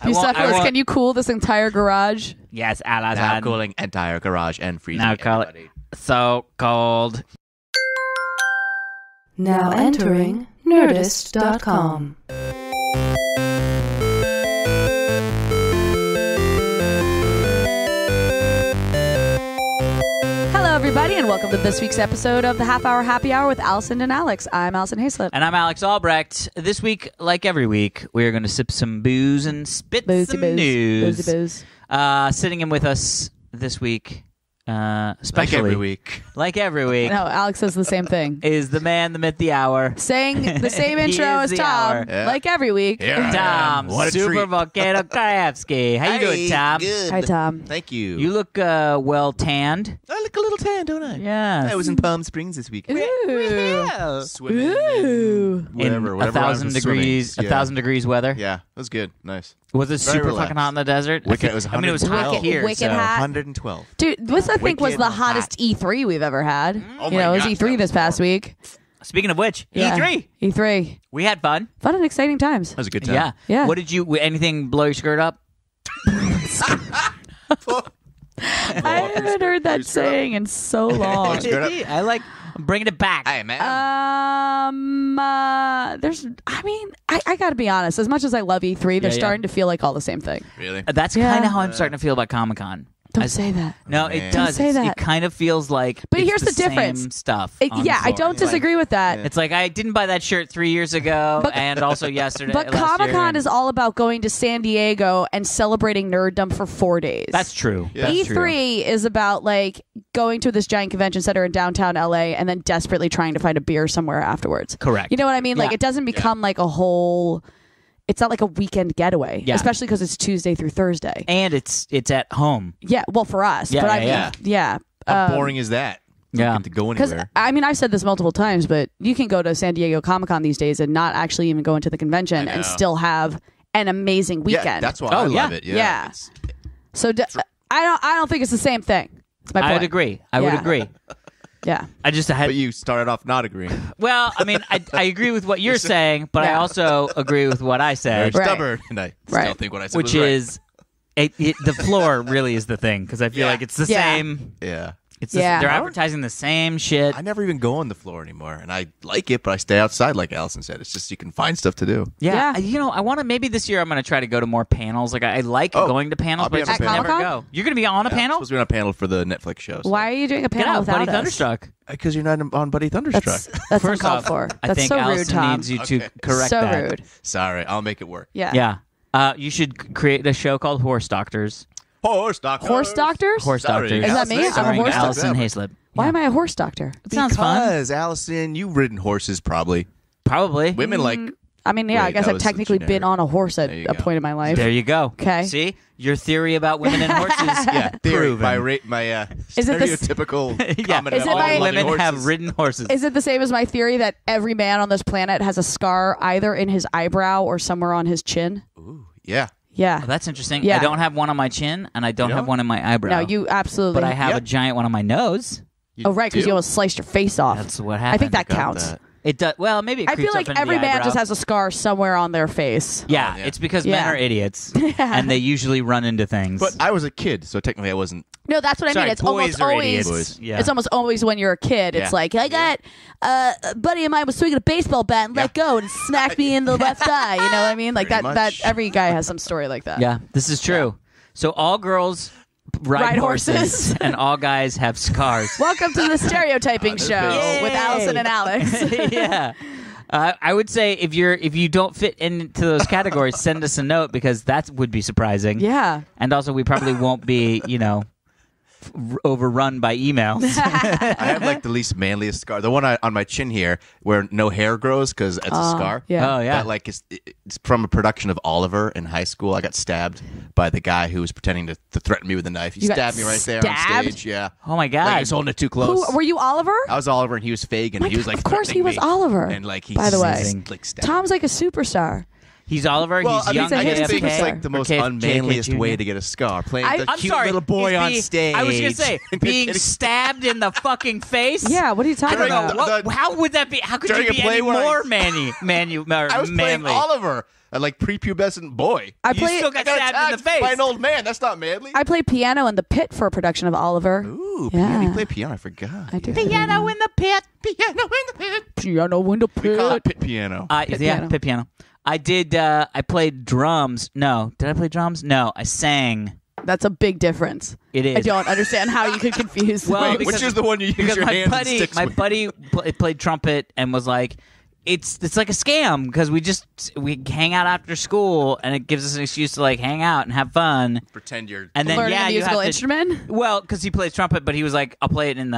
Bucephalus, can you cool this entire garage? Yes, Alison. Now cooling entire garage and freezing Now call it everybody. so cold. Now entering Nerdist.com. Hello, everybody, and welcome to this week's episode of the Half Hour Happy Hour with Allison and Alex. I'm Alison Haislip. And I'm Alex Albrecht. This week, like every week, we are going to sip some booze and spit some news. Boozy booze. Sitting in with us this week, especially Like every week. No, Alex says the same thing. is the man, the myth, the hour. Saying the same He intro is as the Tom, hour. Yeah. like every week. Here I am. Tom, What a Super treat. Volcano Krajewski. How you doing, Tom? Good. Hi, Tom. Thank you. You look well tanned. I look a little tan, don't I? Yeah. I was in Palm Springs this weekend. Ooh. Swimming. Ooh. Whatever. In whatever rhymes 1,000 with swimming. degrees, Yeah. 1,000 degrees weather. Yeah, it was good. Nice. Was it Very super relaxed. fucking hot in the desert? Wicked. It was I mean, it was hot 112. here. Wicked so. hot. 112. Dude, this I think was Wicked the hot. hottest E3 we've ever had. Oh you my know, it was gosh, E3 that this was past week. Speaking of which, Yeah. E3. E3. We had fun. Fun and exciting times. That was a good time. Yeah. Yeah. What did you? Anything blow your skirt up? I haven't heard that saying in so long. Skirt up. I like bringing it back. Hey, man. I gotta be honest, as much as I love E3, they're Yeah. starting to feel like all the same thing. Really? That's Yeah. kind of how I'm starting to feel about Comic-Con. Don't say that. No, man. it Don't does. say It that. kind of feels like. But it's here's the same difference. Stuff. on Yeah, the I floor. don't disagree with that. It's like I didn't buy that shirt 3 years ago, But- and also yesterday. But last year, Comic-Con and- is all about going to San Diego and celebrating nerddom for 4 days. That's true. Yeah. That's true. E3 is about like going to this giant convention center in downtown LA and then desperately trying to find a beer somewhere afterwards. Correct. You know what I mean? Like Yeah. it doesn't become like a whole. It's not like a weekend getaway, Yeah. especially because it's Tuesday through Thursday. And it's at home. Yeah, well, for us, Yeah, but I yeah, mean, yeah. How boring is that? Yeah. Don't get to go Because anywhere. I mean, I've said this multiple times, but you can go to San Diego Comic-Con these days and not actually even go into the convention I and know. still have an amazing weekend. Yeah, that's why Oh, I yeah. love it. Yeah. Yeah. It's- So I don't think it's the same thing. That's my point. I would agree. I would Yeah. agree. Yeah. I just had. But you started off not agreeing. Well, I mean, I agree with what you're saying, but I Yeah. also agree with what I Very said, Right. stubborn. And I still Right. think what I said which was right. is the floor really is the thing because I feel Yeah. like it's the Yeah. same. Yeah. It's Yeah. they're advertising the same shit. I never even go on the floor anymore, and I like it, but I stay outside, like Allison said. It's just you can find stuff to do. Yeah, Yeah. you know, I want to. Maybe this year I'm going to try to go to more panels. Like I like Oh, going to panels, I'll but be I on a just panel. never Comic-Con? go. You're going to be on a I'm panel? supposed to be on a panel for the Netflix show. So. Why are you doing a Get panel out, without Buddy us? Thunderstruck. Because you're not on Buddy Thunderstruck. That's First uncalled off, for. I That's think so rude, Allison Tom. needs you to Okay. correct so that. rude. Sorry, I'll make it work. Yeah. Yeah. You should create a show called Horse Doctors. Horse doctors. Horse doctors? Horse Sorry, Doctors. Is that me? I'm a Starring horse Alison doctor. Haislip. Why Yeah. am I a horse doctor? It sounds fun. Because, Allison, you've ridden horses probably. Probably. Women like... I mean, yeah, I Wait, guess that I've was technically generic. been on a horse at There you a go. point in my life. There you go. Okay. See? Your theory about women and horses. Yeah, theory. Proven. My Is it the s- stereotypical Yeah. comment Is about it my- all women horses. have ridden horses. Is it the same as my theory that every man on this planet has a scar either in his eyebrow or somewhere on his chin? Ooh, yeah. Yeah. Oh, that's interesting. Yeah. I don't have one on my chin, and I don't You have don't? one in my eyebrow. No, you absolutely. But I have Yeah. a giant one on my nose. You Oh, right, because do? you almost sliced your face off. That's what I happened. think that Got counts. that. It does. Well, maybe it I feel creeps like up into every the man eyebrow. just has a scar somewhere on their face. Yeah, Oh, yeah. it's because Yeah. men are idiots, and they usually run into things. But I was a kid, so technically I wasn't... No, that's what I Sorry, mean. It's boys almost are always. idiots. Yeah. It's almost always when you're a kid. It's Yeah. like I got a buddy of mine was swinging a baseball bat and let go and smacked me in the left eye. You know what I mean? Like Pretty that. much. That every guy has some story like that. yeah, this is true. So all girls ride horses. and all guys have scars. Welcome to the stereotyping show Yay. with Allison and Alex. Yeah. I would say if you don't fit into those categories, send us a note because that would be surprising. Yeah. And also, we probably won't be, overrun by emails. I have like the least manliest scar. The one on my chin here where no hair grows because it's a scar. Yeah. Oh yeah. But like it's from a production of Oliver in high school. I got stabbed by the guy who was pretending to threaten me with a knife. He You got stabbed me right there on stabbed? stage. Yeah. Oh my God. Like he was holding it too close. Who were you, Oliver? I was Oliver and he was Fagin. My He was like God, of course he threatening was me. Oliver. And like he by the way, like stabbed Tom's like a superstar. He's Oliver. Well, he's I young mean, I just JFK. think it's like the Or most JFK unmanliest Jr. way to get a scar. Playing the I'm cute sorry, little boy is on the- stage. I was gonna say being stabbed in the fucking face. Yeah, what are you talking I don't know. about? How would that be? How could During you a be play any where I- more manly? I was playing manly. Oliver, a like prepubescent boy. I You play still got I got stabbed in the attacked face. by an old man. That's not manly. I play piano in the pit for a production of Oliver. Ooh, Yeah. piano. You play piano. I forgot. I do. Piano in the pit. Piano in the pit. Piano in the We call it pit. pit piano. Pit Yeah, piano. pit piano. I did. I played drums. No, did I play drums? No, I sang. That's a big difference. It is. I don't understand how you could confuse. Well, Wait, because- which is the one you use Because your my hands and sticks my with? buddy played trumpet and was like, it's like a scam because we hang out after school and it gives us an excuse to like hang out and have fun. Pretend you're. And then learning yeah, a you musical have to- instrument. Well, because he plays trumpet, but he was like, I'll play it in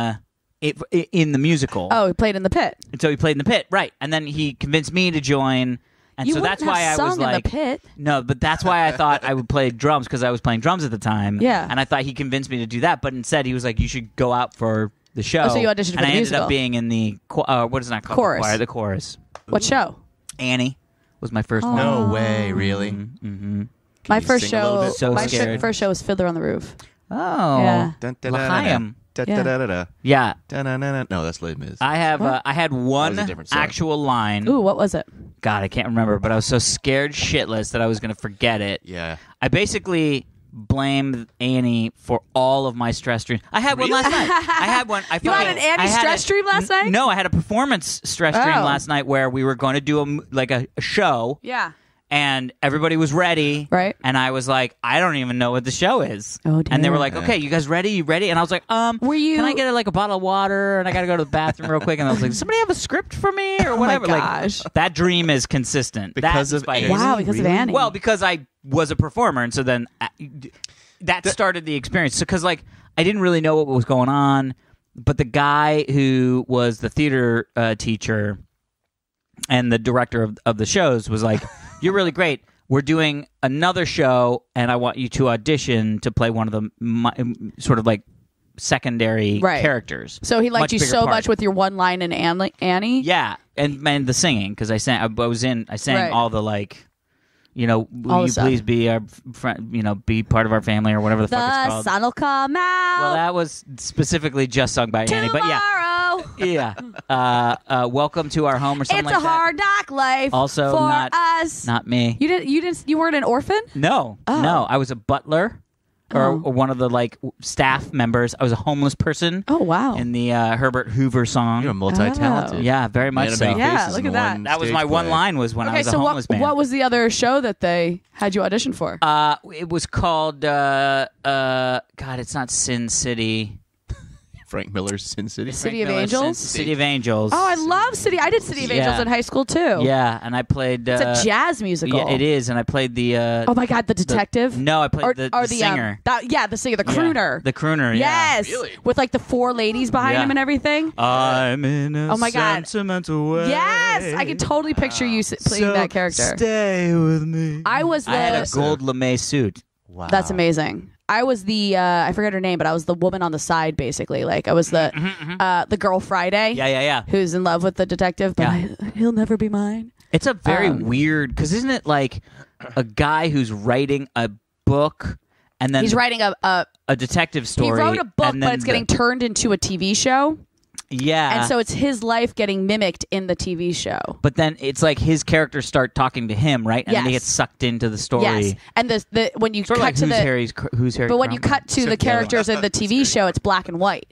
the musical. Oh, he played in the pit. And so he played in the pit, right? And then he convinced me to join. And You so that's wouldn't why have I was sung in like, the pit. no, but that's why I thought I would play drums because I was playing drums at the time. Yeah. And I thought he convinced me to do that, but instead he was like, you should go out for the show. Oh, so you auditioned for and the I ended musical. up being in the what is it not called? Chorus. The choir, the chorus. What show? Annie was my first one. No way, really? Mm-hmm. My you first sing a little show. bit? So my scared. first show was Fiddler on the Roof. Oh. Yeah. Dun, L'chaim. Da-da-da-da. Yeah. Da-na-na-na. No, that's Les Mis. I have. I had one a different song. actual line. Ooh, what was it? God, I can't remember, but I was so scared shitless that I was going to forget it. Yeah. I basically blamed Annie for all of my stress dreams. I had one last night. I had one. You had an Annie stress dream last night? No, I had a performance stress dream Oh. last night where we were going to do a show, Yeah. and everybody was ready. Right. And I was like, I don't even know what the show is. Oh, And they were dear. like, okay, you guys ready? You ready? And I was like, Were you- can I get a bottle of water? And I got to go to the bathroom real quick. And I was like, does somebody have a script for me or whatever? gosh. Like, that dream is consistent. Because That's of by Annie? Wow, because of Annie. Well, because I was a performer, and so then that started the experience. So, because like I didn't really know what was going on, but the guy who was the theater teacher and the director of the shows was like, "You're really great. We're doing another show, and I want you to audition to play one of the sort of like secondary Right. characters." So he liked Much you bigger so part. much with your one line in Annie? Yeah, and the singing because I sang. I sang Right. all the like, will All the you stuff. please be our friend? Be part of our family or whatever the fuck it's The called. sun'll come out Well, that was specifically just sung by Annie, but tomorrow. yeah. Welcome to our home or something It's like a hard knock life Also for not- us. that. Not me. You weren't an orphan? No, Oh. no. I was a butler or Oh. one of the like staff members. I was a homeless person. Oh, wow. In the Herbert Hoover song. You're multi-talented. Oh. Yeah, very much Man of so. many Yeah, faces look in at that. one That was stage my one play. line was when I Okay, was a so homeless man. what was the other show that they had you audition for? It was called God, it's not Sin City. Frank Miller's Sin City. City Frank of Miller's Angels? City of Angels. Oh, I love City. I did City of Angels Yeah. in high school too. Yeah, and I played. It's a jazz musical. Yeah, it is, and I played the. Oh my God, the detective. No, I played the or singer. the singer, the Yeah, crooner. the crooner. Yeah. Yes, Really? with like the 4 ladies behind Yeah. him and everything. I'm in a Oh my God. sentimental way. Yes, I can totally picture you playing that character. Stay with me. I was the. I had a gold lame suit. Wow. That's amazing. I was the I forget her name, but I was the woman on the side, basically. Like I was the girl Friday. Yeah. Who's in love with the detective, but Yeah. he'll never be mine. It's a very Um, weird because isn't it like a guy who's writing a book and then He's writing a detective story. he wrote a book, and but then it's getting turned into a TV show, yeah, and so it's his life getting mimicked in the TV show. But then it's like his characters start talking to him, right? And then he Yes. gets sucked into the story. Yes, and the when you Sort of cut like to who's Harry but when you Crumb? cut to the the other characters one. in the TV show, it's black and white.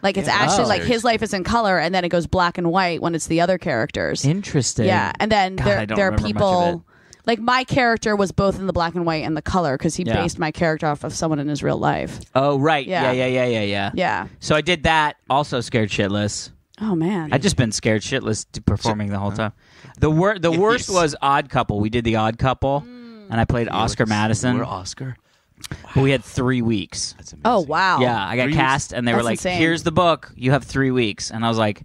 Like it's actually Oh. like his life is in color, and then it goes black and white when it's the other characters. Interesting. Yeah, and then God, I there don't are remember much of people. Like my character was both in the black and white and the color because he Yeah. based my character off of someone in his real life. Oh, right. Yeah. Yeah. Yeah. So I did that. Also scared shitless. Oh man. I just been scared shitless performing the whole time. The worst was Odd Couple. We did the Odd Couple, and I played Oscar Madison. We're Oscar. But we had 3 weeks. That's amazing. Oh wow. Yeah, I got 3 cast, and they were That's like, insane. "Here's the book. You have 3 weeks." And I was like,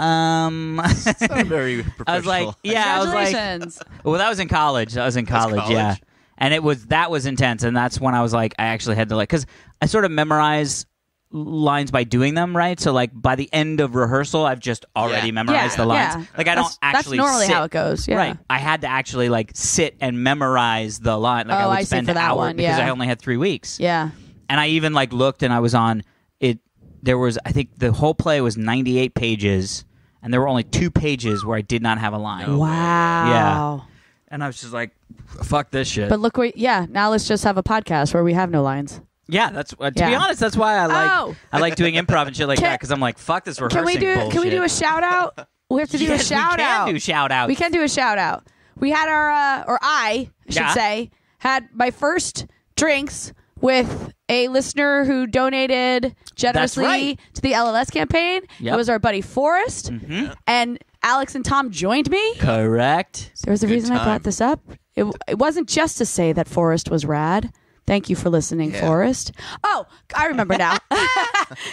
It's not very professional. I was like, yeah, I was like, Congratulations. well, that was in college. That was in college, yeah. And that was intense, and that's when I was like, I actually had to because I sort of memorize lines by doing them, right? So like by the end of rehearsal, I've just already memorized the lines. Yeah. Like I don't actually. That's normally sit. how it goes. Yeah. Right. I had to actually like sit and memorize the line. Like I would I see spend for an that hour one, because yeah. I only had 3 weeks. Yeah. And I even like looked and I was on it. There was, I think the whole play was 98 pages, and there were only 2 pages where I did not have a line. Wow. And I was just like, fuck this shit. But look, now let's just have a podcast where we have no lines. Yeah, that's to be honest. That's why I like doing improv and shit like that, because I'm like, fuck this rehearsing bullshit. Can we do a shout out? We have to do a shout out. We can do shout outs. We can do a shout out. We had I should say, had my first drinks with a listener who donated generously to the LLS campaign. Yep. It was our buddy Forrest, and Alex and Tom joined me. Correct. There was a reason I brought this up. It wasn't just to say that Forrest was rad. Thank you for listening, Forrest. Oh, I remember now.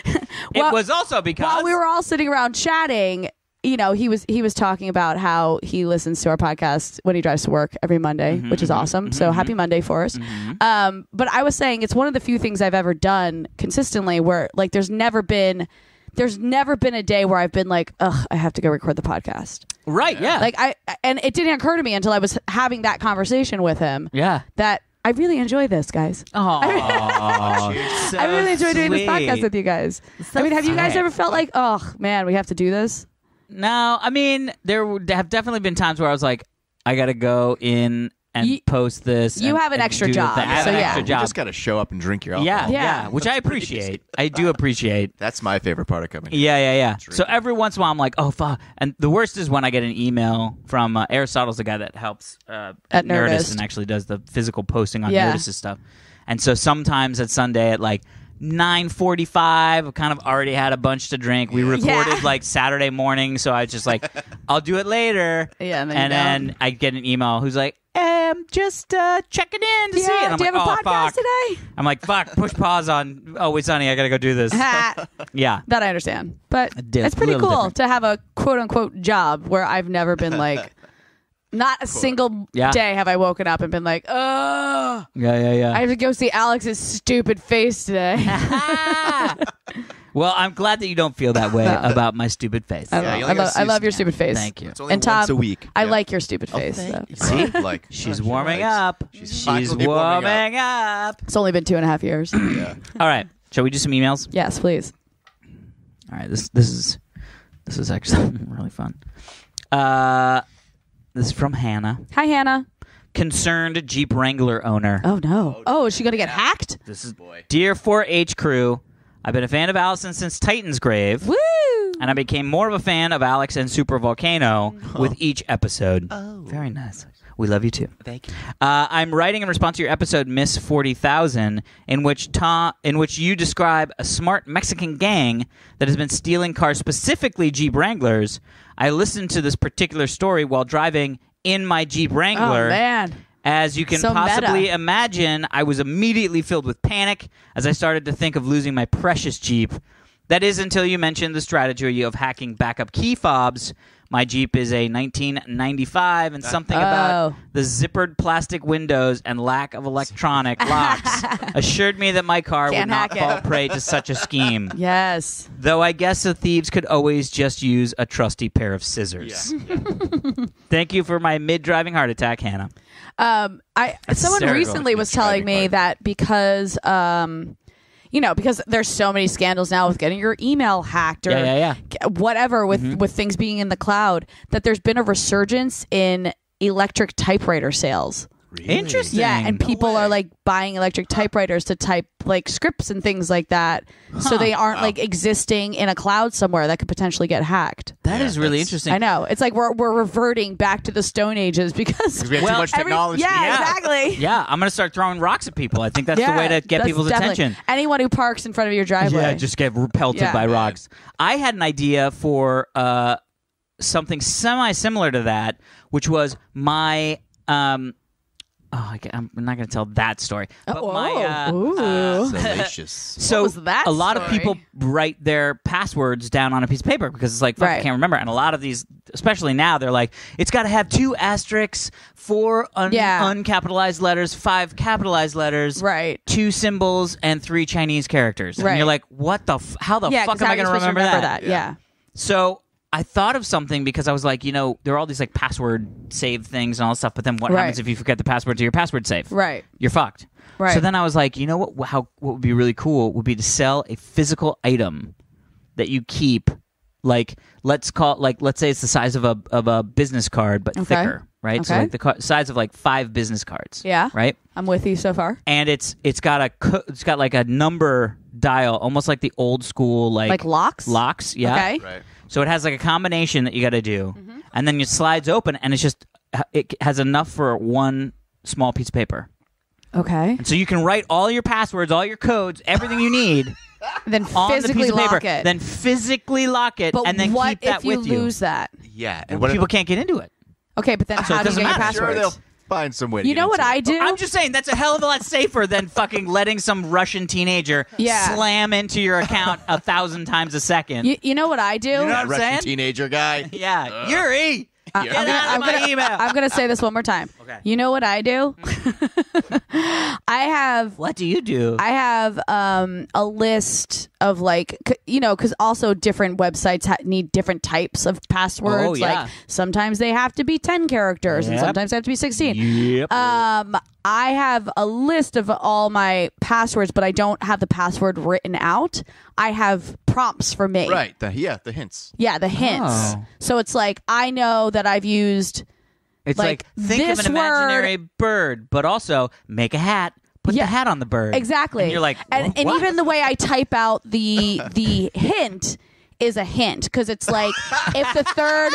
It was also because while we were all sitting around chatting, he was talking about how he listens to our podcast when he drives to work every Monday, which is awesome. So happy Monday, Forrest. But I was saying it's one of the few things I've ever done consistently where like there's never been a day where I've been like, ugh, I have to go record the podcast. Right, yeah. And it didn't occur to me until I was having that conversation with him. Yeah. That I really enjoy this, guys. Oh, I really enjoy doing this podcast with you guys. I mean, have you guys ever felt like, oh man, we have to do this? No, I mean, there have definitely been times where I was like, I got to go in and post this. You have an extra job. I have an extra You job. just got to show up and drink your alcohol. Yeah, which I appreciate. I do appreciate. That's my favorite part of coming. Yeah. So every once in a while, I'm like, oh, fuck. And the worst is when I get an email from Aristotle's the guy that helps at Nerdist and actually does the physical posting on Nerdist's stuff. And so sometimes at Sunday at like 9:45, I've kind of already had a bunch to drink. We recorded like Saturday morning, so I was just like, I'll do it later. Yeah, and then I get an email who's like, I'm just checking in to see it. And I'm do you like, have a podcast today? I'm like, fuck, push pause on Always Sunny. I got to go do this. Yeah. That I understand. But It's it's pretty little cool different. to have a quote-unquote job where I've never been like, not a single day have I woken up and been like, oh, Yeah. I have to go see Alex's stupid face today. Well, I'm glad that you don't feel that way about my stupid face. I love your stupid face. Thank you. It's only And Tom, once a week. I Yeah. like your stupid face. So. See? Like She's she warming likes. up. She's She's finally warming up. It's only been 2.5 years. Yeah. All right. Shall we do some emails? Yes, please. All right. This is actually really fun. This is from Hannah. Hi, Hannah. Concerned Jeep Wrangler owner. Oh, no. Oh, is she going to get hacked? This is Dear 4-H crew. I've been a fan of Allison since Titan's Grave. Woo! And I became more of a fan of Alex and Super Volcano with each episode. Oh. Very nice. We love you too. Thank you. I'm writing in response to your episode Miss 40,000, in which you describe a smart Mexican gang that has been stealing cars, specifically Jeep Wranglers. I listened to this particular story while driving in my Jeep Wrangler. Oh, man. As you can So possibly meta. imagine, I was immediately filled with panic as I started to think of losing my precious Jeep. That is until you mentioned the strategy of hacking backup key fobs. My Jeep is a 1995, and something about the zippered plastic windows and lack of electronic locks assured me that my car Can't would not hack it. fall prey to such a scheme. Yes. Though I guess the thieves could always just use a trusty pair of scissors. Yeah. Thank you for my mid-driving heart attack, Hannah. Someone hysterical. recently was telling me that because because there's so many scandals now with getting your email hacked or whatever with things being in the cloud, that there's been a resurgence in electric typewriter sales. Really? Interesting. Yeah, and people are like buying electric typewriters to type like scripts and things like that, so they aren't like existing in a cloud somewhere that could potentially get hacked. That is really interesting. I know. It's like we're reverting back to the Stone Ages because we have too much technology. Exactly. Yeah, I'm going to start throwing rocks at people. I think that's the way to get that's people's definitely- attention. Anyone who parks in front of your driveway. Yeah, just get pelted Yeah. by rocks. I had an idea for something semi-similar to that, which was my I'm not going to tell that story. But my Salacious. so What was that a lot of story? people write their passwords down on a piece of paper because it's like, fuck, I Right. can't remember. And a lot of these, especially now, they're like, it's got to have 2 asterisks, 4 uncapitalized letters, 5 capitalized letters, Right. 2 symbols, and 3 Chinese characters. Right. And you're like, what the? How the Yeah, fuck 'cause am how I are you going to supposed remember that? Yeah. So I thought of something because I was like, there are all these like password save things and all that stuff. But then what Right. happens if you forget the password to your password save? Right. You're fucked. Right. So then I was like, you know what? What would be really cool would be to sell a physical item that you keep. Like let's say it's the size of a business card, but thicker, right? So Okay. like the size of like 5 business cards. Yeah. Right. I'm with you so far. And it's got like a number dial, almost like the old school Like locks? Locks, yeah. Okay. Right. So it has like a combination that you got to do, and then it slides open, and it has enough for 1 small piece of paper. Okay. And so you can write all your passwords, all your codes, everything you need Then on the physically piece of lock paper. it. Then physically lock it, but and then what keep that if you with you. lose that? Yeah. And what people can't get into it. Okay, but then So how it do you doesn't get your matter. Sure, passwords? they'll find some way to You get know what into I it. do? I'm just saying that's a hell of a lot safer than fucking letting some Russian teenager Yeah. slam into your account 1,000 times a second. You know what I do? You know what That I'm Russian saying? teenager guy. Yeah, Yuri, I'm get out of my email. I'm gonna say this one more time. Okay. You know what I do? What do you do? I have a list of because also different websites need different types of passwords. Oh, yeah. Like sometimes they have to be 10 characters and Yep. sometimes they have to be 16. Yep. I have a list of all my passwords, but I don't have the password written out. I have prompts for me. Right. The hints. Yeah, the hints. Oh. So it's like I know that I've used. It's like, think of this an imaginary bird, but also make a hat. Put Yeah, the hat on the bird. Exactly. And you're like, and what? even the way I type out the hint is a hint because it's like if the third.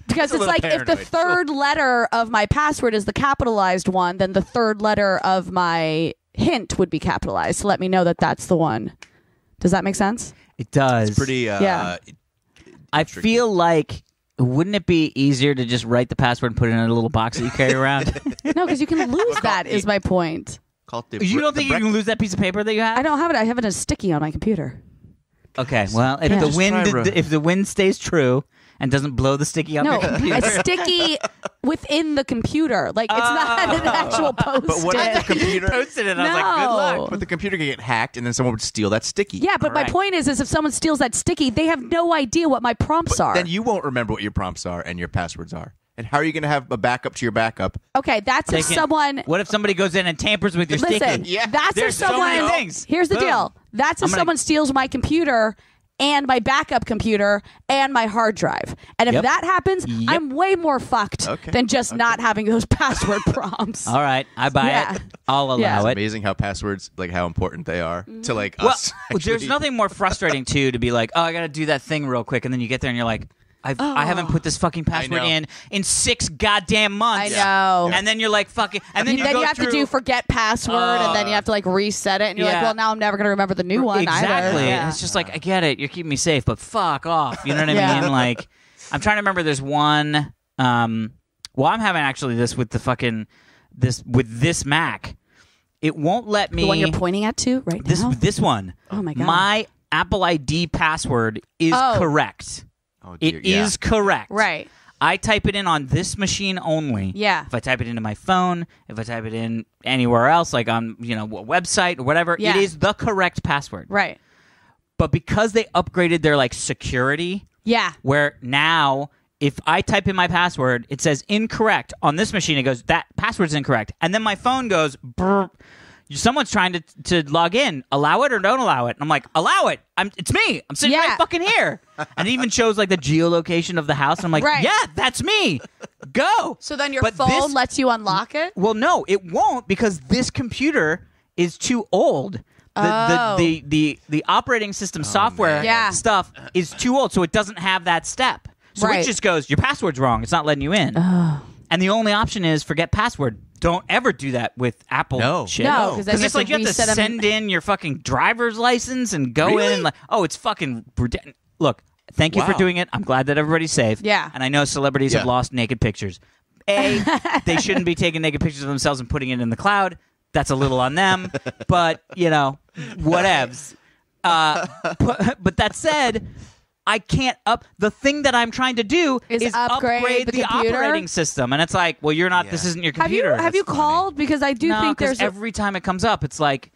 Because a it's little like if the paranoid. third letter of my password is the capitalized one, then the third letter of my hint would be capitalized to let me know that that's the one. Does that make sense? It does. It's pretty. Yeah. I feel like, wouldn't it be easier to just write the password and put it in a little box that you carry around? No, because you can lose that. Is my point. Called the You don't the think you can lose that piece of paper that you have? I don't have it. I have it as sticky on my computer. Okay, well, if Yeah. the Just wind if the wind stays true and doesn't blow the sticky off No, your computer. it's sticky within the computer. Like it's not an actual post-it. But what if the computer? Posted it. I was like, good No. luck. But the computer can get hacked, and then someone would steal that sticky. Yeah, but Correct. my point is if someone steals that sticky, they have no idea what my prompts are. Then you won't remember what your prompts are and your passwords are. And how are you going to have a backup to your backup? Okay, that's if They can- someone. What if somebody goes in and tampers with your Listen, sticky? Yeah. that's There's if so someone. many things. Here's the Boom. deal. That's if I'm gonna- someone steals my computer and my backup computer and my hard drive. And if Yep. that happens, Yep. I'm way more fucked Okay. than just not having those password prompts. All right, I buy Yeah. it. I'll allow Yeah. it. Amazing how passwords, like how important they are to like Well, us. there's actually. nothing more frustrating too to be like, oh, I got to do that thing real quick, and then you get there and you're like, I haven't put this fucking password know. in 6 goddamn months. I know. And then you're like, fucking, and then you go you have through, to do forget password, and then you have to like reset it, and you're Yeah. like, well, now I'm never going to remember the new one exactly. either. And Yeah. it's just like, I get it, you're keeping me safe, but fuck off. You know what I Yeah. mean? Like, I'm trying to remember. There's one. Well, I'm having actually this with the fucking with this Mac. It won't let me. The one you're pointing at too right now? This one. Oh my God. My Apple ID password is Oh. correct. Oh, It dear, is correct. Right. I type it in on this machine only. Yeah. If I type it into my phone, if I type it in anywhere else, like on a website or whatever, Yeah. it is the correct password. Right. But because they upgraded their like security, Yeah. where now if I type in my password, it says incorrect on this machine. It goes that password's incorrect, and then my phone goes. Brr, someone's trying to log in. Allow it or don't allow it? And I'm like, allow it. It's me. I'm sitting Yeah. right fucking here. And it even shows like the geolocation of the house. And I'm like, Right. yeah, that's me. Go. So then your But phone this- lets you unlock it? Well, no, it won't because this computer is too old. Oh. The operating system software Yeah. stuff is too old, so it doesn't have that step. So Right. it just goes, your password's wrong. It's not letting you in. And the only option is forget password. Don't ever do that with Apple No. shit. No, because Because it's like you have to reset 'em. send in your fucking driver's license and go Really? in and like, oh, it's fucking look. Thank you for Wow. doing it. I'm glad that everybody's safe. Yeah. And I know celebrities have Yeah. lost naked pictures. They shouldn't be taking naked pictures of themselves and putting it in the cloud. That's a little on them, but whatevs. But that said, I can't the thing that I'm trying to do is upgrade the operating system, and it's like, well, you're not. This isn't your computer. Have you called? Because I do think there's every time it comes up, it's like.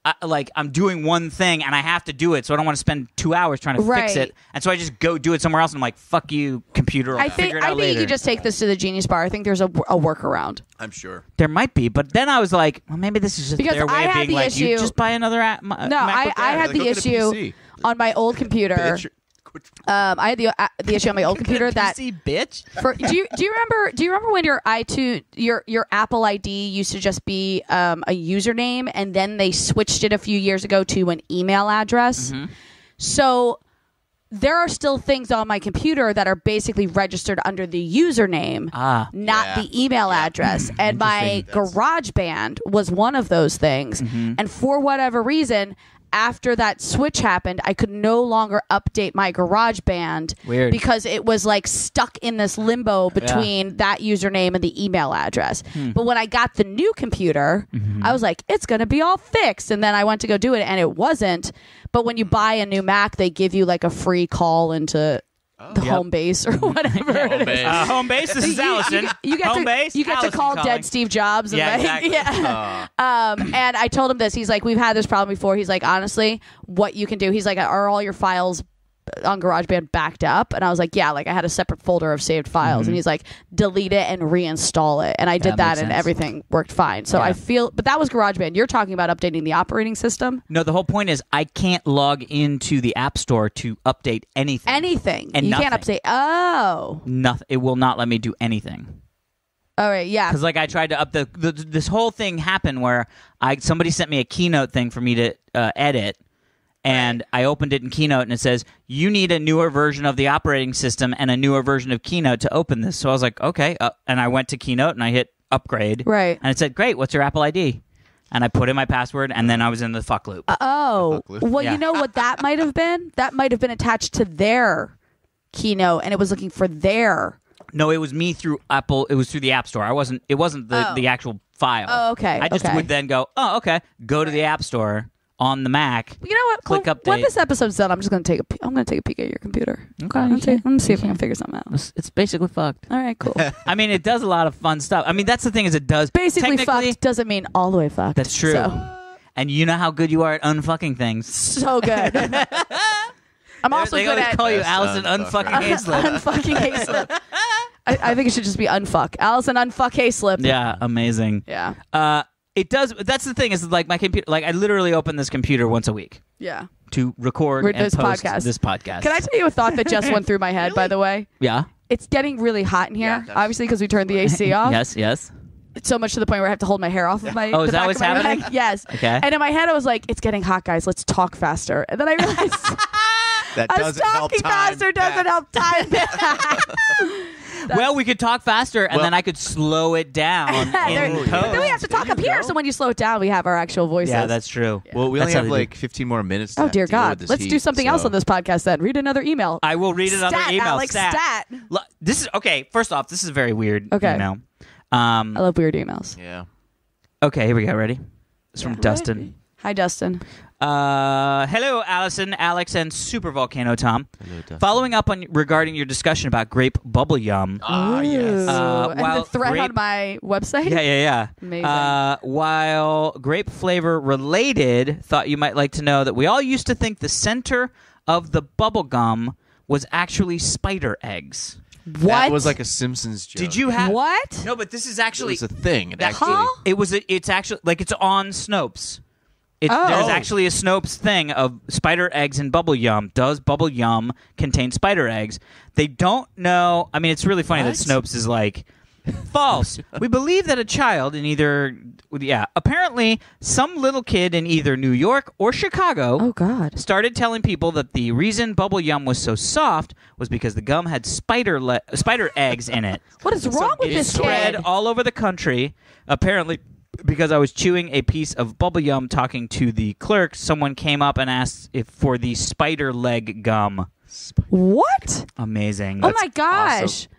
I'm doing one thing and I have to do it, so I don't want to spend 2 hours trying to fix it, and so I just go do it somewhere else. And I'm like, "Fuck you, computer! I'll figure it out later." I think you could just take this to the Genius Bar. I think there's a workaround. I'm sure there might be, but then I was like, "Well, maybe this is just their way of being like, you just buy another app." No, I had the issue on my old computer. I had the issue on my old computer that PC bitch. Do you remember when your iTunes your Apple ID used to just be a username, and then they switched it a few years ago to an email address? Mm-hmm. So there are still things on my computer that are basically registered under the username, not the email address. And my GarageBand was one of those things. Mm-hmm. And for whatever reason, after that switch happened, I could no longer update my GarageBand because it was like stuck in this limbo between that username and the email address. But when I got the new computer, I was like, it's going to be all fixed. And then I went to go do it, and it wasn't. But when you buy a new Mac, they give you like a free call into the home base or whatever it is. Home base, this is Allison. You get to call calling. Dead Steve Jobs. And exactly. And I told him this. He's like, we've had this problem before. He's like, honestly, what you can do. He's like, are all your files on GarageBand backed up? And I was like, yeah, like I had a separate folder of saved files. And he's like, delete it and reinstall it. And I did that and everything worked fine. So I feel, but that was GarageBand. You're talking about updating the operating system? No, the whole point is I can't log into the App Store to update anything. And you can't update. Oh. Nothing. It will not let me do anything. All right, yeah. Because I tried to this whole thing happened where somebody sent me a Keynote thing for me to edit. And I opened it in Keynote, and it says, you need a newer version of the operating system and a newer version of Keynote to open this. So I was like, okay. And I went to Keynote, and I hit upgrade. Right. And it said, great, what's your Apple ID? And I put in my password, and then I was in the fuck loop. Well, you know what that might have been? That might have been attached to their Keynote, and it was looking for their... No, it was me through Apple. It was through the App Store. It wasn't the actual file. Oh, okay. I just would then go, go to the App Store on the Mac. You know what? Click update. When this episode's done, I'm just going to take a peek at your computer. Okay. I'm going to see if I can figure something out. It's basically fucked. All right, cool. I mean, it does a lot of fun stuff. I mean, that's the thing is it does. Basically fucked doesn't mean all the way fucked. That's true. So. And you know how good you are at unfucking things. So good. I'm also good at... They call you Alison Unfucking Haislip. Unfucking Haislip. I think it should just be unfuck. Allison Unfuck Haislip. Yeah, amazing. Yeah. It does. That's the thing is like my computer. Like I literally open this computer once a week. Yeah. To record and this post podcast. this podcast. Can I tell you a thought that just went through my head? Really? By the way. Yeah. It's getting really hot in here. Yeah, obviously because we turned the AC off. Yes. It's so much to the point where I have to hold my hair off of my. Oh, is that what's happening? Yes. Okay. And in my head, I was like, "It's getting hot, guys. Let's talk faster." And then I realized that doesn't help talking faster doesn't help time. Well, we could talk faster, and then I could slow it down in post. But then we have to talk up here, so when you slow it down, we have our actual voices. Yeah, that's true. Yeah. Well, we only have like 15 more minutes. Oh dear God! Let's do something else on this podcast. Then read another email. I will read another email. Alex, stat. This is okay. First off, this is a very weird email. I love weird emails. Yeah. Okay, here we go. Ready? It's from Dustin. Hi, Dustin. Hello, Allison, Alex, and Super Volcano Tom. Hello, following up on regarding your discussion about grape bubble yum. Yes. And the thread on my website? Yeah. Amazing. While grape flavor related, thought you might like to know that we all used to think the center of the bubble gum was actually spider eggs. What? That was like a Simpsons joke. Did you have what? No, but this is actually it was a thing. It's actually like it's on Snopes. There's actually a Snopes thing of spider eggs in bubble yum. Does bubble yum contain spider eggs? They don't know. I mean, it's really funny that Snopes is like, false. We believe that a child in apparently some little kid in either New York or Chicago started telling people that the reason bubble yum was so soft was because the gum had spider eggs in it. What is wrong with this kid? It spread all over the country, apparently. Because I was chewing a piece of bubble yum talking to the clerk, someone came up and asked for the spider leg gum. What? Amazing. Oh my gosh. Awesome.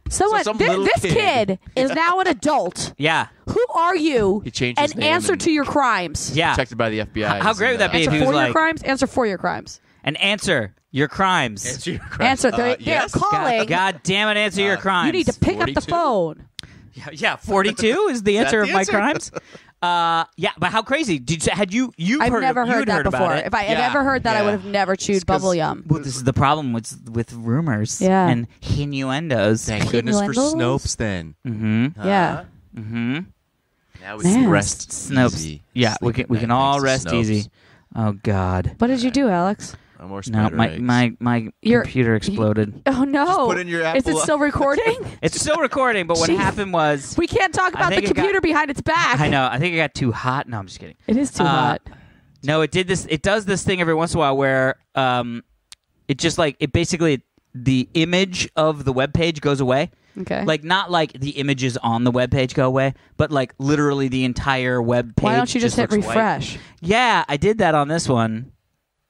Someone, some little this kid. kid is now an adult. Yeah. Who are you? He changed his and name answer and- to your crimes. Yeah. Protected by the FBI. How great would that be if Answer he for was your like, crimes. Answer for your crimes. and answer your crimes. Answer your question. Answer. They're yes. calling. God damn it, answer your crimes. You need to pick up the 42? phone. Yeah, 42 is the answer the of my answer? crimes. Yeah, but how crazy? I've Never heard that before. About it. If I had Yeah, ever heard that, I yeah. would have never chewed It's 'cause- bubble yum. Well, this is the problem with rumors Yeah. and innuendos. Thank goodness for Innuendos? Snopes then. Mm-hmm. Yeah. Mm-hmm. Now we Man. can rest Snopes. easy. Yeah, we Sleep can at night all thanks rest to Snopes. easy. Oh God. What did you do, Alex? No more No, spider eggs. my Your- computer exploded. Oh no! Just put in your Is it Apple- still recording? It's still recording, but what Jeez. happened was We can't talk I about the think it got- computer behind its back. I know. I think it got too hot. No, I'm just kidding. It is too hot. No, it did this. It does this thing every once in a while where it just like it basically the image of the web page goes away. Okay. Like not like the images on the web page go away, but like literally the entire web page. Why don't you just hit looks white. refresh? Yeah, I did that on this one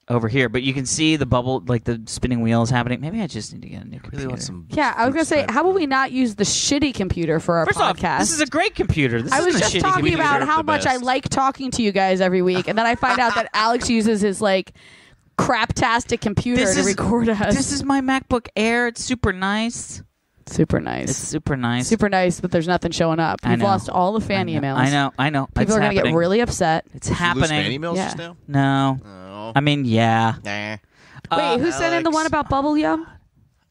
over here, but you can see the bubble, like the spinning wheels happening. Maybe I just need to get a new computer. Really want some. Yeah, I was gonna say, how about we not use the shitty computer for our First podcast? off, this is a great computer. This I was isn't a just shitty talking computer. about how The much I best. like talking to you guys every week, and then I find out that Alex uses his like craptastic computer This to is- record us. This is my MacBook Air. It's super nice. super nice. It's super nice. Super nice, but there's nothing showing up. I You've know. lost all the fan emails. I know. People It's are going to get happening. really upset. It's Lose fan happening. emails Yeah. just now? No. Oh. I mean, yeah. Nah. Wait, who sent in the Alex. one about bubble yum?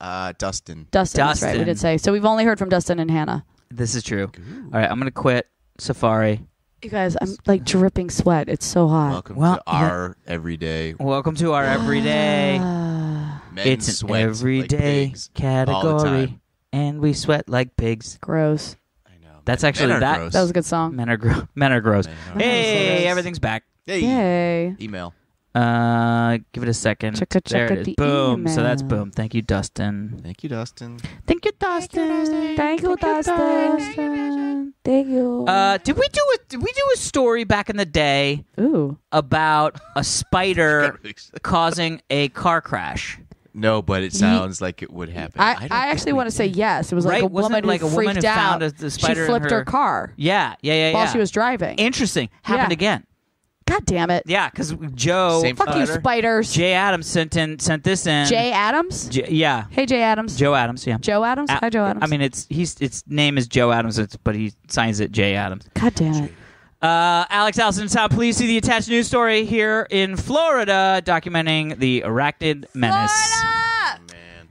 Dustin. Dustin. That's right. We Dustin. did say. So we've only heard from Dustin and Hannah. This is true. All right, I'm going to quit Safari. You guys, I'm like dripping sweat. It's so hot. Welcome Well, to our everyday Welcome to our everyday. Ah, men It's an sweat like everyday pigs all the category, time. and we sweat like pigs. gross. I know. That's Men actually are that- gross. That was a good song. Men are Men are gross. Men are- Hey, gross. everything's back. Hey. Yay. Email. Give it a second. Chicka, There chicka, it is. the Boom. So that's email. boom. Thank you, Dustin. Thank you, Dustin. Thank you, Dustin. Thank you, Dustin. Thank you. Did we do a story back in the day Ooh. about a spider Got really excited. causing a car crash? No, but it sounds like it would happen. I don't think actually we want to say did. yes. It was like Right? a Wasn't woman it like who a woman freaked who out. found the spider she in flipped her her- car Yeah. while she was driving. Interesting. Happened Yeah. again. God damn it. Yeah, because Joe, Same Fuck you, spider? spiders. Jay Adams sent this in. Jay Adams? Yeah, Hey, Jay Adams. Joe Adams. Yeah, Joe Adams? Hi, Joe Adams. I mean, its name is Joe Adams, but he signs it Jay Adams. God damn it. Alex Allison, how please see the attached news story here in Florida, documenting the arachnid menace.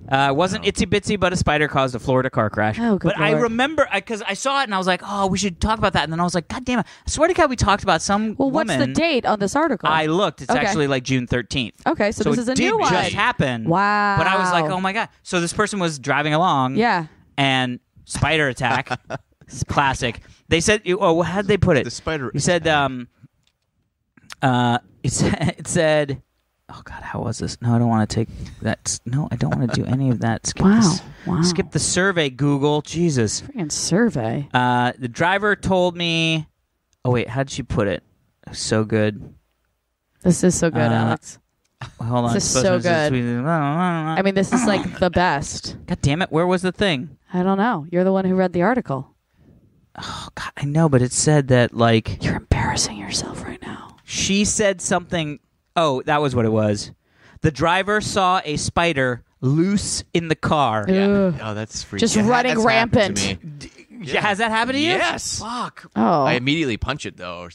It wasn't itsy bitsy, but a spider caused a Florida car crash. Oh, good But I Lord. remember because I saw it and I was like, oh, we should talk about that. And then I was like, God damn it! I swear to God, we talked about some Well, woman. what's the date on this article? I looked. It's Okay. actually like June 13th. Okay, so this it is a did new one. just happen. Wow. But I was like, oh my God. So this person was driving along. Yeah. And spider attack. Classic. They said, oh, how did they put it? The spider. He said, it said, oh God, how was this? No, I don't want to take that. No, I don't want to do any of that. Skip Wow. this. Wow. Skip the survey, Google. Jesus. Freaking survey. The driver told me, oh wait, how'd she put it? So good. This is so good, Alex. Hold on. This is so good. I I mean, this is like the best. God damn it. Where was the thing? I don't know. You're the one who read the article. Oh God, I know, but it said that like You're embarrassing yourself right now. she said something. Oh, that was what it was. The driver saw a spider loose in the car. Ugh. Oh, that's freaky. Just Yeah, running that's happened to rampant. me. Yeah. Has that happened to you? Yes. Fuck. Oh. I immediately punch it though,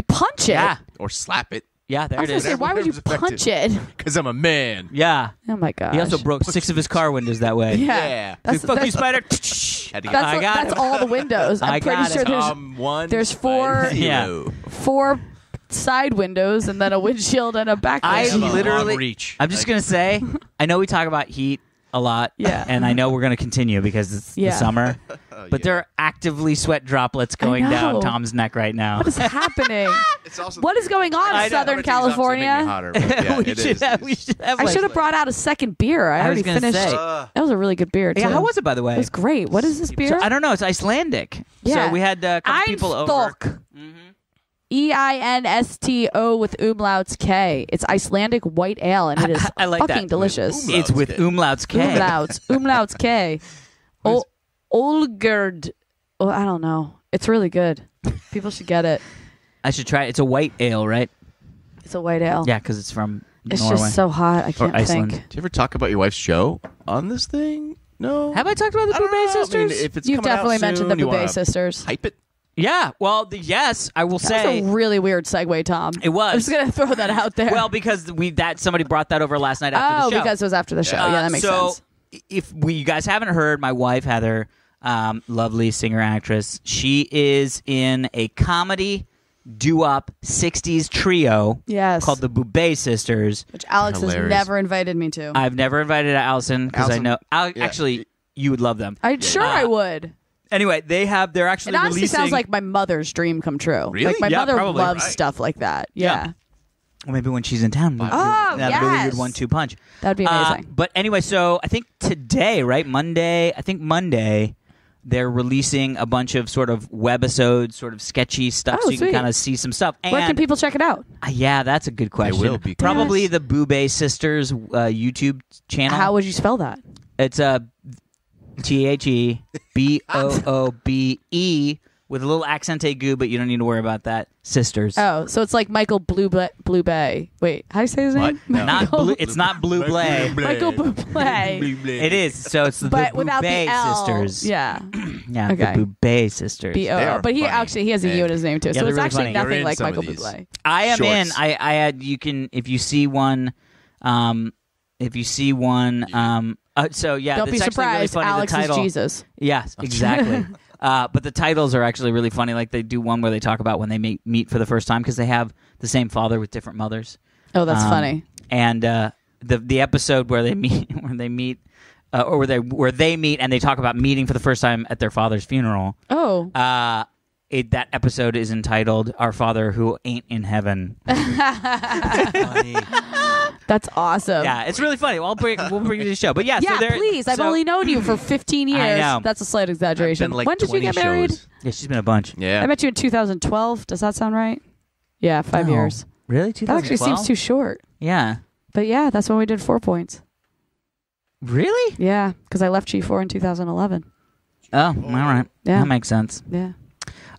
Punch it. Yeah. or slap it, Yeah, there I it was is. going to say, why would you Whatever's punch it? because I'm a man. Yeah. Oh, my gosh. He also broke 6 of his car windows that way. Yeah. Yeah. Fuck you, spider. Had to get I got that's it. all the windows. I'm I pretty got sure it. one. there's four- spider Yeah. zero. 4 side windows and then a windshield and a back I have a windshield. literally- long reach. I'm just going to say, I know we talk about heat a lot. Yeah. And I know we're going to continue because it's Yeah. the summer. Oh, But yeah. there are actively sweat droplets going know. down Tom's neck right now. What is happening? It's also What is going on I in know. Southern It makes me California? hotter, but yeah, we, it should is. have, we should have I like- should have brought out a second beer. I I was already gonna finished. say. That was a really good beer, too. Yeah, how was it, by the way? It was great. What is this beer? So, I don't know. It's Icelandic. Yeah. So we had a couple people over. Einstök. EINSTO with umlauts K. It's Icelandic white ale, and it is I like fucking that. delicious. With It's with K. umlauts K. Umlauts K. Oh, Olgerd. Oh, I don't know. It's really good. People should get it. I should try it. It's a white ale, right? It's a white ale. Yeah, because it's from It's Norway. just so hot. I can't Iceland. think. Do you ever talk about your wife's show on this thing? No. Have I talked about the I don't Boubet know. I mean, sisters? if it's You've coming out definitely mentioned the soon, you Boubet wanna sisters. Hype it. Yeah. Well, yes, I will That's say. a really weird segue, Tom. It was. I'm just gonna throw that out there. Well, because somebody brought that over last night after the show. because it was after the show. Yeah, that makes sense. If you guys haven't heard, my wife Heather, lovely singer actress, she is in a comedy doo-wop 60s trio Yes. called the Boubet Sisters. Which Alex has Hilarious. never invited me to. I've never invited Allison because I Allison- know yeah. actually you would love them. I'm sure I would. Anyway, they're It actually honestly releasing. sounds like my mother's dream come true. Really? Like my Yeah, mother probably. loves Right. stuff like that. Yeah. Yeah. Well, maybe when she's in town, Oh, that really yes. good 1-2 punch. That'd be amazing. But anyway, so I think today, right, Monday, they're releasing a bunch of sort of webisodes, sort of sketchy stuff, Oh, so you can sweet. kind of see some stuff. And Where can people check it out? yeah, that's a good question. will be. Probably Yes. the Boubet Sisters YouTube channel. How would you spell that? It's TheBoobe with a little accent aigu, but you don't need to worry about that. Sisters. Oh, so it's like Michael Blue Bay. Wait, how do you say his What? name? No. Not blue, it's not Blue Blay. Michael Bublé. It is. So it's But the without the Boubet L. Sisters. Yeah. Yeah, Okay. the Boubet Sisters. They B-O. are But he funny. has a U in his name too. Yeah, So they're it's really actually funny. You're nothing in like some Michael of these. Bublé. I am Shorts. in. I had. You can if you see one. So yeah, Don't it's be actually surprised. Really funny, Alex the is title. Jesus. Yes, exactly. But the titles are actually really funny. Like they do one where they talk about when they meet for the first time because they have the same father with different mothers. Oh, that's funny. And the episode where they meet where they meet and they talk about meeting for the first time at their father's funeral. Oh. That episode is entitled "Our Father Who Ain't in Heaven." That's awesome. Yeah, it's really funny. We'll bring you to the show. But yeah, Yeah, so they're, please. I've so- only known you for 15 years. I know. That's a slight exaggeration. Been like when did you 20 get married? shows. Yeah, she's been a bunch. Yeah. I met you in 2012. Does that sound right? Yeah, 5 No. years. Really? That actually 2012? seems too short. Yeah. But yeah, that's when we did 4 points. Really? Yeah, because I left G4 in 2011. Oh, all right. Yeah. That makes sense. Yeah.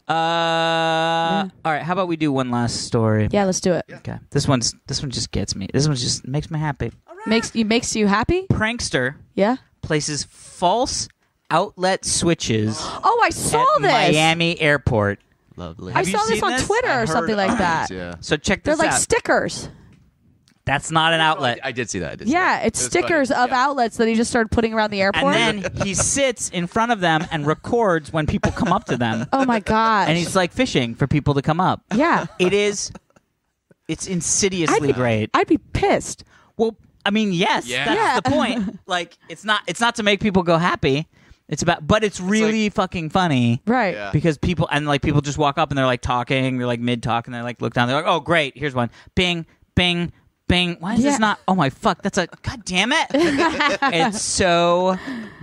All right. How about we do one last story? Yeah, let's do it. Okay. This one just gets me. This one just makes me happy. Makes you happy? Prankster Yeah. places false outlet switches Oh, I saw at this. Miami airport. Lovely. I Have you saw this seen on this? Twitter I or heard something like of that. these, yeah. So check They're this like out. stickers. That's not an outlet. I did see that. Yeah, it's stickers of outlets that he just started putting around the airport. And then he sits in front of them and records when people come up to them. oh my gosh. And he's like fishing for people to come up. yeah. It's insidiously great. I'd be pissed. Well, I mean, yes, Yeah. that's Yeah. the point. Like, it's not to make people go happy. But it's really fucking funny. Right. Yeah. Because people just walk up and they're like talking, they're like mid talk, and they like look down, they're like, oh great, here's one. Bing, bing, bing. Why is Yeah. this not? Oh my fuck, that's a god damn it. It's so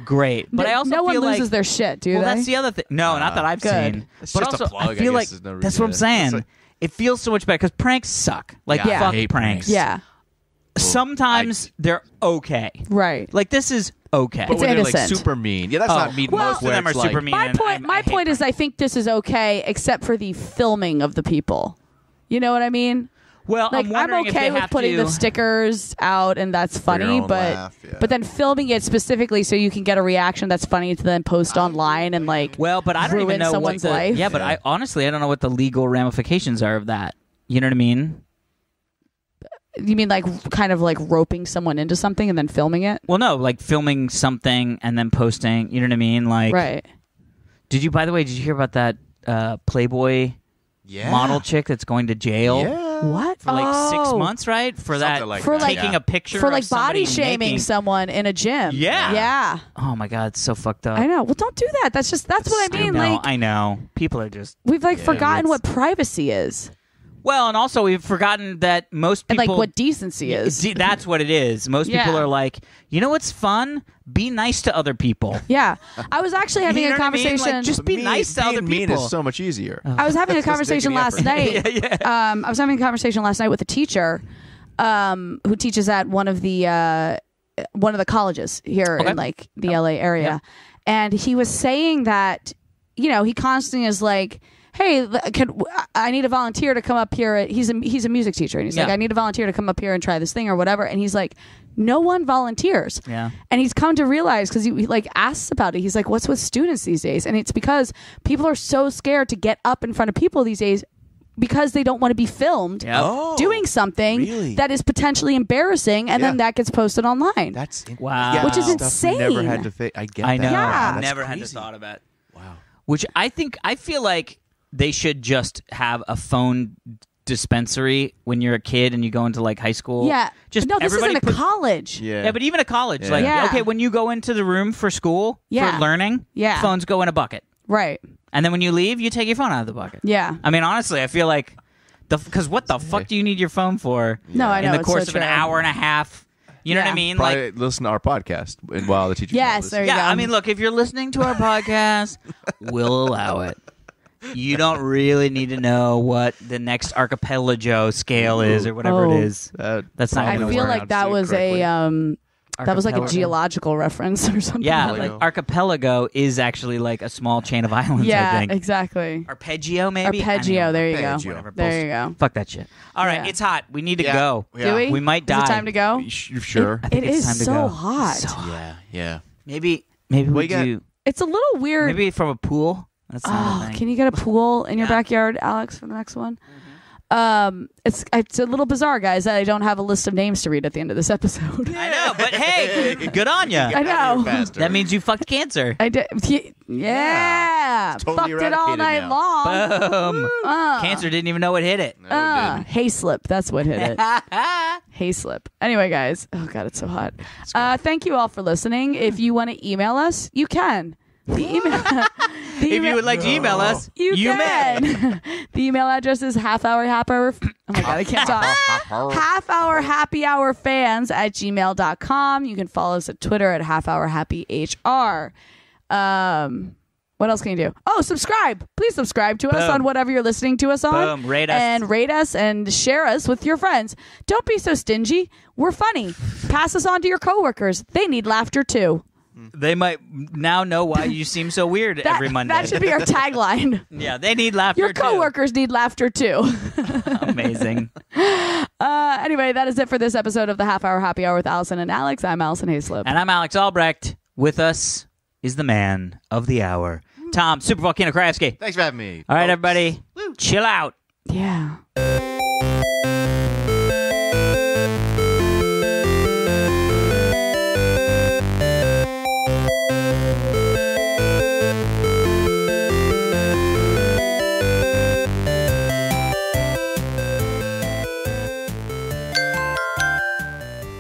great. But I also no one feel loses like, their shit, do well, they? that's the other thing. No, not that I've Good. seen. It's But just a also, plug, I I feel guess. like There's no that's what I'm reason. saying. It's like- It feels so much better because pranks suck. Like Yeah, I fuck hate pranks. pranks. yeah. Sometimes they're okay. Right. Like this is okay. But It's when they're like innocent. super mean. Yeah, that's Oh, not mean. well, most most of them are it's like, super mean. My and point. I My hate point is, I pranks. think this is okay, except for the filming of the people. You know what I mean? Well, Like I'm wondering okay if they with have putting to, the stickers out, and that's funny, own but laugh, yeah. but then filming it specifically so you can get a reaction that's funny to then post online and like Well, but I don't ruin even know someone's what the, life. Yeah, but I honestly don't know what the legal ramifications are of that. You know what I mean? You mean like kind of like roping someone into something and then filming it? Well, no, like filming something and then posting. You know what I mean? Like, Right. Did you hear about that Playboy yeah. model chick that's going to jail Yeah. What? for like 6 Oh. months, right? For that, Something like For that, like- taking yeah. a picture For of like body somebody shaming making- someone in a gym. Yeah. Yeah. Oh my god, it's so fucked up. I know. Well, don't do that. That's what I mean. Like I know. People are just we've like forgotten it's- what privacy is well, and also we've forgotten that most and people like what decency is. That's what it is. Most people Yeah. are like, you know what's fun? Be nice to other people. Yeah. I was actually having You know a what I mean? Like, conversation. just be nice to being other mean people. is so much easier. I was having a Just conversation making the last effort. night. I was having a conversation last night with a teacher who teaches at one of the colleges here Okay. in like the LA area. and he was saying that, he constantly is like, hey, I need a volunteer to come up here. He's a music teacher, and he's like, I need a volunteer to come up here and try this thing or whatever. And he's like, no one volunteers. Yeah. And he's come to realize, because he like asks about it. He's like, what's with students these days? And it's because people are so scared to get up in front of people these days because they don't want to be filmed doing something that is potentially embarrassing, and then that gets posted online. That's wow. Which is stuff insane. We never had to I get I know. that. Yeah. That's Never crazy. had to thought about. Wow. Which I feel like they should just have a phone dispensary when you're a kid and you go into like high school. Yeah. Just no, this everybody isn't a college. Yeah. But even a college, Yeah. like Yeah. okay, when you go into the room for school for learning, phones go in a bucket, Right. and then when you leave, you take your phone out of the bucket. Yeah. I mean, honestly, I feel like because what the fuck do you need your phone for? No, I know. In the it's course so of an true. hour and a half. You know what I mean? Probably listen to our podcast while the teacher's Yes, not there listening. you go. I mean, look, if you're listening to our podcast, we'll allow it. You don't really need to know what the next archipelago scale is or whatever it is. That's not I going to feel work. like that was a that was like a Archipelago. geological reference or something. Yeah, Archipelago. like archipelago is actually like a small chain of islands, I Yeah, think. exactly. Arpeggio, maybe? Arpeggio. There you Arpeggio. go. Whatever, There you go. Fuck that shit. All right, Yeah. it's hot. We need to Yeah. go. Yeah. Do we? We might die. Is it time to go? You sure? I think It it's is time to so go. hot. So hot. Yeah. Yeah. Maybe Well, we you got- do. It's a little weird. Maybe from a pool. That's not a Oh, thing. can you get a pool in your backyard, Alex, for the next one? It's a little bizarre, guys, that I don't have a list of names to read at the end of this episode. I know, but hey, good on you. I know. That means you fucked cancer. I did. Yeah. It's totally Fucked it all eradicated night now. long. Boom. Cancer didn't even know what hit it. No, it didn't. Haislip. That's what hit it. Haislip. Anyway, guys. Oh, God, it's so hot. Thank you all for listening. If you want to email us, you can. The email. If you would like to email us, You may. can. The email address is half-hour. Oh my God, I can't talk. half-hour-happy-hour-fans@gmail.com. You can follow us at Twitter at half-hour-happy-HR. What else can you do? Oh, subscribe. Please subscribe to us Boom. on whatever you're listening to us on. Boom. Rate us. And rate us and share us with your friends. Don't be so stingy. We're funny. Pass us on to your coworkers. They need laughter too. They might now know why you seem so weird every Monday. That should be our tagline. Yeah, they need laughter Your coworkers need laughter too. too. Amazing. Anyway, that is it for this episode of the Half Hour Happy Hour with Alison and Alex. I'm Alison Haislip. And I'm Alex Albrecht. With us is the man of the hour, Tom Super Volcano Kravsky. Thanks for having me. All right, folks. everybody, chill out. Yeah.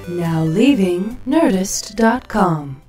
Now leaving Nerdist.com.